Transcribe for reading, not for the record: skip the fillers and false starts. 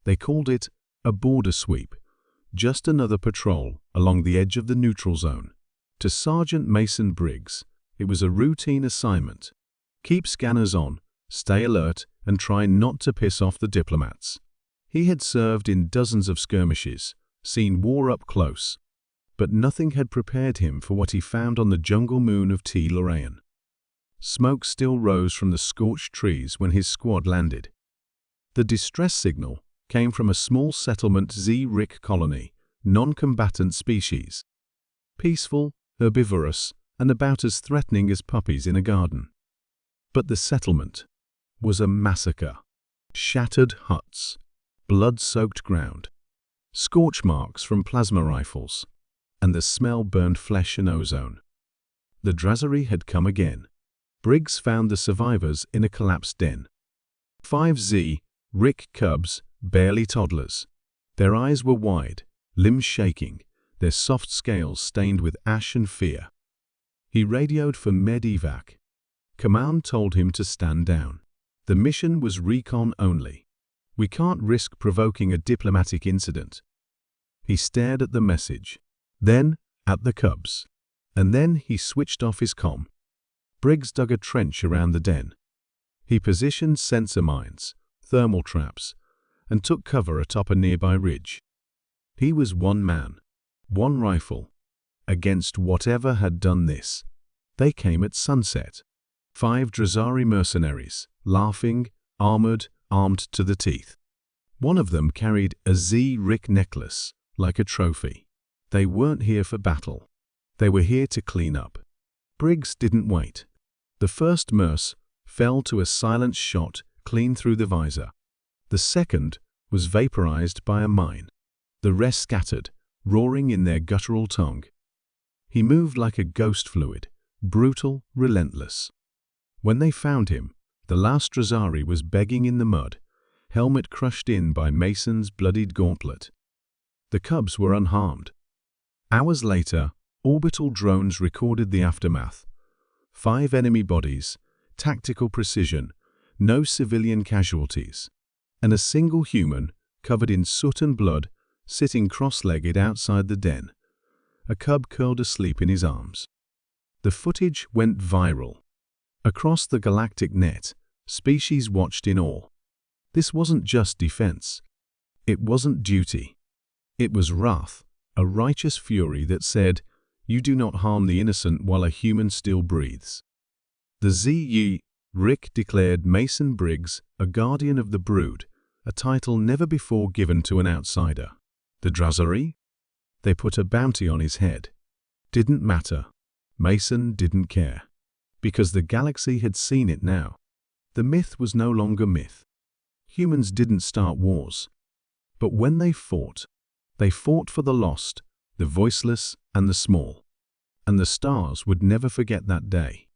They called it a border sweep, just another patrol along the edge of the neutral zone. To Sergeant Mason Briggs, it was a routine assignment. Keep scanners on, stay alert, and try not to piss off the diplomats. He had served in dozens of skirmishes, seen war up close, but nothing had prepared him for what he found on the jungle moon of T. Lorraine. Smoke still rose from the scorched trees when his squad landed. The distress signal came from a small settlement Z-Rick colony, non-combatant species. Peaceful, herbivorous, and about as threatening as puppies in a garden. But the settlement was a massacre. Shattered huts, blood-soaked ground, scorch marks from plasma rifles, and the smell burned flesh and ozone. The Drasserie had come again. Briggs found the survivors in a collapsed den. 5 Z-Rick cubs, barely toddlers. Their eyes were wide, limbs shaking, their soft scales stained with ash and fear. He radioed for med-evac. Command told him to stand down. The mission was recon only. We can't risk provoking a diplomatic incident. He stared at the message, then at the cubs, and then he switched off his comm. Briggs dug a trench around the den. He positioned sensor mines, thermal traps, and took cover atop a nearby ridge. He was one man, one rifle, against whatever had done this. They came at sunset. 5 Drasserie mercenaries, laughing, armored, armed to the teeth. One of them carried a Z-Rick necklace, like a trophy. They weren't here for battle. They were here to clean up. Briggs didn't wait. The first merce fell to a silent shot clean through the visor. The second was vaporized by a mine. The rest scattered, roaring in their guttural tongue. He moved like a ghost fluid, brutal, relentless. When they found him, the last Drasserie was begging in the mud, helmet crushed in by Mason's bloodied gauntlet. The cubs were unharmed. Hours later, orbital drones recorded the aftermath. 5 enemy bodies, tactical precision, no civilian casualties, and a single human, covered in soot and blood, sitting cross-legged outside the den, a cub curled asleep in his arms. The footage went viral. Across the galactic net, species watched in awe. This wasn't just defense. It wasn't duty. It was wrath, a righteous fury that said, "You do not harm the innocent while a human still breathes." The Z-Rick declared Mason Briggs a guardian of the brood, a title never before given to an outsider. The Drasserie? They put a bounty on his head. Didn't matter. Mason didn't care. Because the galaxy had seen it now. The myth was no longer myth. Humans didn't start wars. But when they fought for the lost, the voiceless, and the small. And the stars would never forget that day.